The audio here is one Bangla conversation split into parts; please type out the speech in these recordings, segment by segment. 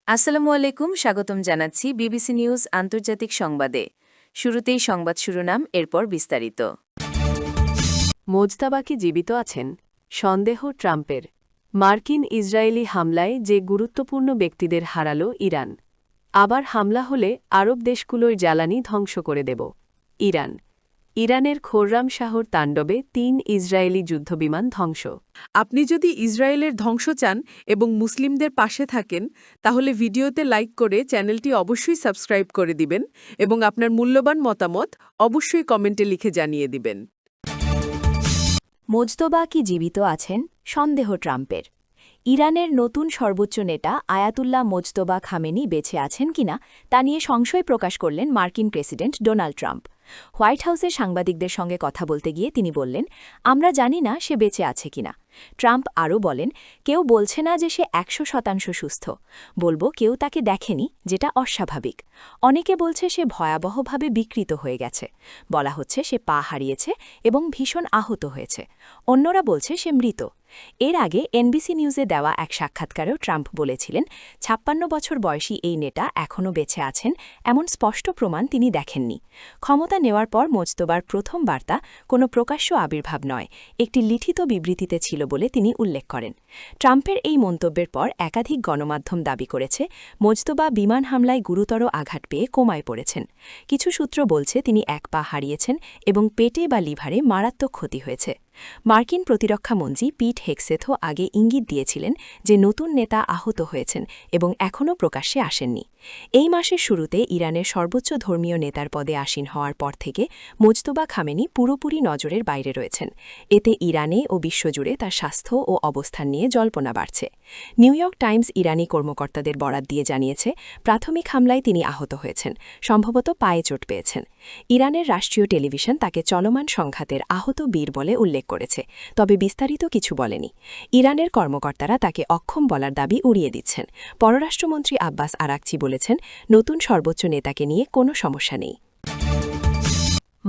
আসসালামু আলাইকুম, স্বাগতম জানাচ্ছি বিবিসি নিউজ আন্তর্জাতিক সংবাদে। শুরুতেই সংবাদ শিরোনাম, এরপর বিস্তারিত। মোজতাবা কি জীবিত আছেন? সন্দেহ ট্রাম্পের। মার্কিন ইসরায়েলি হামলায় যে গুরুত্বপূর্ণ ব্যক্তিদের হারাল ইরান। আবার হামলা হলে আরব দেশগুলোর জ্বালানি ধ্বংস করে দেব ইরান। ইরানের খোররাম শাহর তাণ্ডবে ৩ ইসরায়েলি যুদ্ধবিমান ধ্বংস। আপনি যদি ইসরায়েলের ধ্বংস চান এবং মুসলিমদের পাশে থাকেন, তাহলে ভিডিওতে লাইক করে চ্যানেলটি অবশ্যই সাবস্ক্রাইব করে দিবেন এবং আপনার মূল্যবান মতামত অবশ্যই কমেন্টে লিখে জানিয়ে দিবেন। মোজতবা কি জীবিত আছেন? সন্দেহ ট্রাম্পের। ইরানের নতুন সর্বোচ্চ নেতা আয়াতুল্লাহ মোজতবা খামেনি বেঁচে আছেন কিনা তা নিয়ে সংশয় প্রকাশ করলেন মার্কিন প্রেসিডেন্ট ডোনাল্ড ট্রাম্প। হোয়াইট হাউসের সাংবাদিকদের সঙ্গে কথা বলতে গিয়ে তিনি বললেন, আমরা জানি না সে বেঁচে আছে কিনা। ট্রাম্প আরও বলেন, কেউ বলছে না যে সে ১০০% সুস্থ, বলবো কেউ তাকে দেখেনি, যেটা অস্বাভাবিক। অনেকে বলছে সে ভয়াবহভাবে বিকৃত হয়ে গেছে, বলা হচ্ছে সে পা হারিয়েছে এবং ভীষণ আহত হয়েছে। অন্যরা বলছে সে মৃত। এর আগে এনবিসি নিউজে দেওয়া এক সাক্ষাৎকারেও ট্রাম্প বলেছিলেন, ৫৬ বছর বয়সী এই নেতা এখনও বেঁচে আছেন এমন স্পষ্ট প্রমাণ তিনি দেখেননি। ক্ষমতা নেওয়ার পর মোজতবার প্রথম বার্তা কোনো প্রকাশ্য আবির্ভাব নয়, একটি লিখিত বিবৃতিতে ছিল বলে তিনি উল্লেখ করেন। ট্রাম্পের এই মন্তব্যের পর একাধিক গণমাধ্যম দাবি করেছে মোজতবা বিমান হামলায় গুরুতর আঘাত পেয়ে কোমায় পড়েছেন। কিছু সূত্র বলছে তিনি এক পা হারিয়েছেন এবং পেটে বা লিভারে মারাত্মক ক্ষতি হয়েছে। মার্কিন প্রতিরক্ষা মন্ত্রী পিট হেগসেথও আগে ইঙ্গিত দিয়েছিলেন যে নতুন নেতা আহত হয়েছেন এবং এখনও প্রকাশ্যে আসেননি। এই মাসের শুরুতে ইরানের সর্বোচ্চ ধর্মীয় নেতার পদে আসীন হওয়ার পর থেকে মোজতবা খামেনি পুরোপুরি নজরের বাইরে রয়েছেন। এতে ইরানে ও বিশ্বজুড়ে তার স্বাস্থ্য ও অবস্থান নিয়ে জল্পনা বাড়ছে। নিউ ইয়র্ক টাইমস ইরানি কর্মকর্তাদের বরাত দিয়ে জানিয়েছে, প্রাথমিক হামলায় তিনি আহত হয়েছেন, সম্ভবত পায়ে চোট পেয়েছেন। ইরানের রাষ্ট্রীয় টেলিভিশন তাকে চলমান সংঘাতের আহত বীর বলে উল্লেখ করেছে, তবে বিস্তারিত কিছু বলেনি। ইরানের কর্মকর্তারা তাকে অক্ষম বলার দাবি উড়িয়ে দিচ্ছেন। পররাষ্ট্রমন্ত্রী আব্বাস আরাকচি বলেছেন, নতুন সর্বোচ্চ নেতাকে নিয়ে কোনো সমস্যা নেই।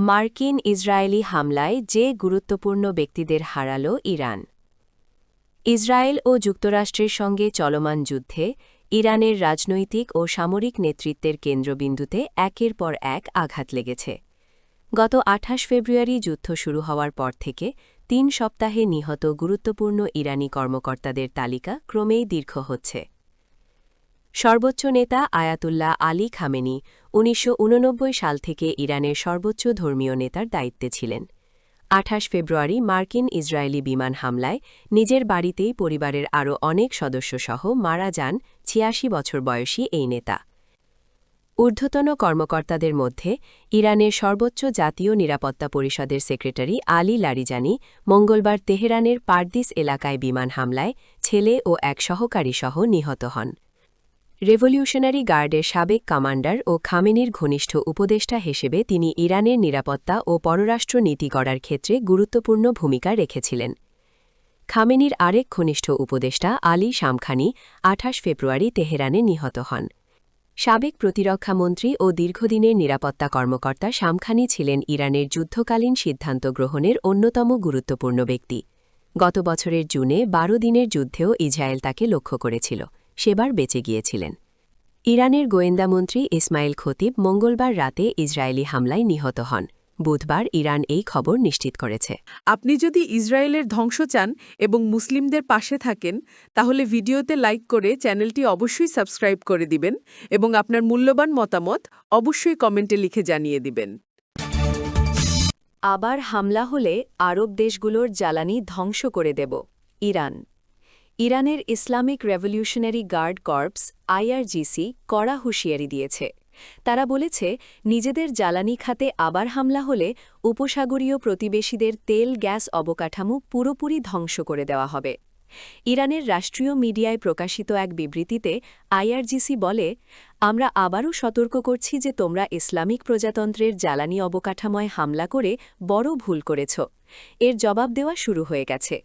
মার্কিন ইসরায়েলি হামলায় যে গুরুত্বপূর্ণ ব্যক্তিদের হারাল ইরান। ইসরায়েল ও যুক্তরাষ্ট্রের সঙ্গে চলমান যুদ্ধে ইরানের রাজনৈতিক ও সামরিক নেতৃত্বের কেন্দ্রবিন্দুতে একের পর এক আঘাত লেগেছে। গত ২৮ ফেব্রুয়ারি যুদ্ধ শুরু হওয়ার পর থেকে ৩ সপ্তাহে নিহত গুরুত্বপূর্ণ ইরানি কর্মকর্তাদের তালিকা ক্রমেই দীর্ঘ হচ্ছে। সর্বোচ্চ নেতা আয়াতুল্লাহ আলী খামেনি ১৯৮৯ সাল থেকে ইরানের সর্বোচ্চ ধর্মীয় নেতার দায়িত্বে ছিলেন। ২৮ ফেব্রুয়ারি মার্কিন ইসরায়েলি বিমান হামলায় নিজের বাড়িতেই পরিবারের আরও অনেক সদস্যসহ মারা যান ৮৬ বছর বয়সী এই নেতা। ঊর্ধ্বতন কর্মকর্তাদের মধ্যে ইরানের সর্বোচ্চ জাতীয় নিরাপত্তা পরিষদের সেক্রেটারি আলী লারিজানি মঙ্গলবার তেহরানের পারদিস এলাকায় বিমান হামলায় ছেলে ও এক সহকারীসহ নিহত হন। রেভলিউশনারি গার্ডের সাবেক কমান্ডার ও খামেনির ঘনিষ্ঠ উপদেষ্টা হিসেবে তিনি ইরানের নিরাপত্তা ও পররাষ্ট্র নীতি গড়ার ক্ষেত্রে গুরুত্বপূর্ণ ভূমিকা রেখেছিলেন। খামেনির আরেক ঘনিষ্ঠ উপদেষ্টা আলী শামখানি ২৮ ফেব্রুয়ারি তেহরানে নিহত হন। সাবেক প্রতিরক্ষামন্ত্রী ও দীর্ঘদিনের নিরাপত্তা কর্মকর্তা শামখানি ছিলেন ইরানের যুদ্ধকালীন সিদ্ধান্ত গ্রহণের অন্যতম গুরুত্বপূর্ণ ব্যক্তি। গত বছরের জুনে ১২ দিনের যুদ্ধেও ইসরায়েল তাকে লক্ষ্য করেছিল, সেবার বেঁচে গিয়েছিলেন। ইরানের গোয়েন্দামন্ত্রী ইসমাইল খতিব মঙ্গলবার রাতে ইসরায়েলি হামলায় নিহত হন। বুধবার ইরান এই খবর নিশ্চিত করেছে। আপনি যদি ইসরায়েলের ধ্বংস চান এবং মুসলিমদের পাশে থাকেন, তাহলে ভিডিওতে লাইক করে চ্যানেলটি অবশ্যই সাবস্ক্রাইব করে দিবেন এবং আপনার মূল্যবান মতামত অবশ্যই কমেন্টে লিখে জানিয়ে দিবেন। আবার হামলা হলে আরব দেশগুলোর জ্বালানি ধ্বংস করে দেব ইরান। ইরানের Islamic revolutionary guard corps IRGC কড়া হুঁশিয়ারি দিয়েছে। তারা বলেছে, নিজেদের জ্বালানি খাতে আবার হামলা হলে উপসাগরীয় প্রতিবেশীদের তেল গ্যাস অবকাঠামো পুরোপুরি ধ্বংস করে দেওয়া হবে। ইরানের রাষ্ট্রীয় মিডিয়ায় প্রকাশিত এক বিবৃতিতে আইআরজিসি বলে, আমরা আবারও সতর্ক করছি যে তোমরা ইসলামিক প্রজাতন্ত্রের জ্বালানি অবকাঠামোয় হামলা করে বড় ভুল করেছ। এর জবাব দেওয়া শুরু হয়ে গেছে।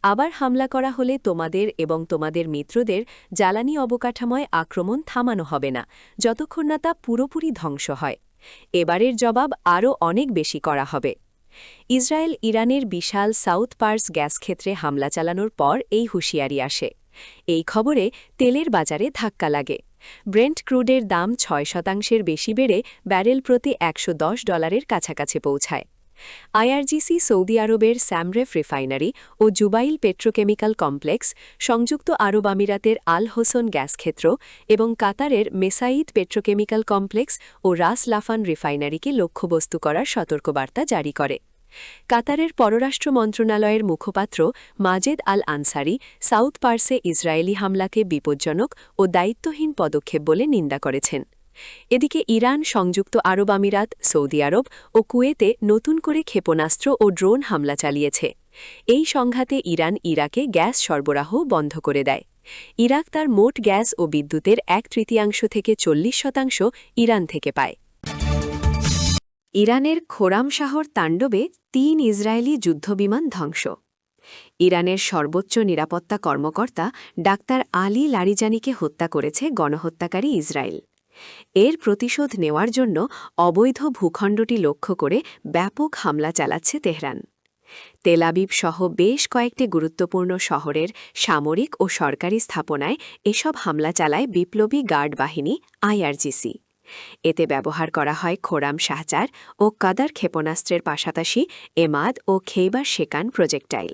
আবার হামলা করা হলে তোমাদের এবং তোমাদের মিত্রদের জ্বালানি অবকাঠামোয় আক্রমণ থামানো হবে না, যতক্ষণ না তা পুরোপুরি ধ্বংস হয়। এবারের জবাব আরও অনেক বেশি করা হবে। ইসরায়েল ইরানের বিশাল সাউথ পার্স গ্যাস ক্ষেত্রে হামলা চালানোর পর এই হুঁশিয়ারি আসে। এই খবরে তেলের বাজারে ধাক্কা লাগে। ব্রেন্ট ক্রুডের দাম 6% বেশি বেড়ে ব্যারেল প্রতি $110 কাছাকাছি পৌঁছায়। আইআরজিসি সৌদি আরবের স্যামরেফ রিফাইনারি ও জুবাইল পেট্রোকেমিক্যাল কমপ্লেক্স, সংযুক্ত আরব আমিরাতের আল হোসন গ্যাস ক্ষেত্র এবং কাতারের মেসাইদ পেট্রোকেমিক্যাল কমপ্লেক্স ও রাস লাফান রিফাইনারিকে লক্ষ্যবস্তু করার সতর্কবার্তা জারি করে। কাতারের পররাষ্ট্র মন্ত্রণালয়ের মুখপাত্র মাজেদ আল আনসারি সাউথ পার্সে ইসরায়েলি হামলাকে বিপজ্জনক ও দায়িত্বহীন পদক্ষেপ বলে নিন্দা করেছেন। এদিকে ইরান, সংযুক্ত আরব আমিরাত, সৌদি আরব ও কুয়েতে নতুন করে ক্ষেপণাস্ত্র ও ড্রোন হামলা চালিয়েছে। এই সংঘাতে ইরান ইরাকে গ্যাস সরবরাহ বন্ধ করে দেয়। ইরাক তার মোট গ্যাস ও বিদ্যুতের 1/3 থেকে 40% ইরান থেকে পায়। ইরানের খোরাম শহর তাণ্ডবে 3 ইসরায়েলি যুদ্ধবিমান ধ্বংস। ইরানের সর্বোচ্চ নিরাপত্তা কর্মকর্তা ডাক্তার আলী লারিজানিকে হত্যা করেছে গণহত্যাকারী ইসরায়েল। এর প্রতিশোধ নেওয়ার জন্য অবৈধ ভূখণ্ডটি লক্ষ্য করে ব্যাপক হামলা চালাচ্ছে তেহরান। তেল আবিব সহ বেশ কয়েকটি গুরুত্বপূর্ণ শহরের সামরিক ও সরকারি স্থাপনায় এসব হামলা চালায় বিপ্লবী গার্ড বাহিনী আইআরজিসি। এতে ব্যবহার করা হয় খোরাম শাহজার ও কাদার ক্ষেপণাস্ত্রের পাশাপাশি এমাদ ও খেইবার শেকান প্রজেক্টাইল।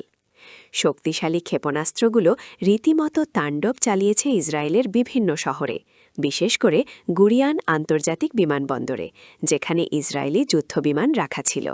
শক্তিশালী ক্ষেপণাস্ত্রগুলো রীতিমতো তাণ্ডব চালিয়েছে ইসরায়েলের বিভিন্ন শহরে, বিশেষ করে গুরিয়ান আন্তর্জাতিক বিমানবন্দরে, যেখানে ইসরায়েলি যুদ্ধবিমান রাখা ছিল।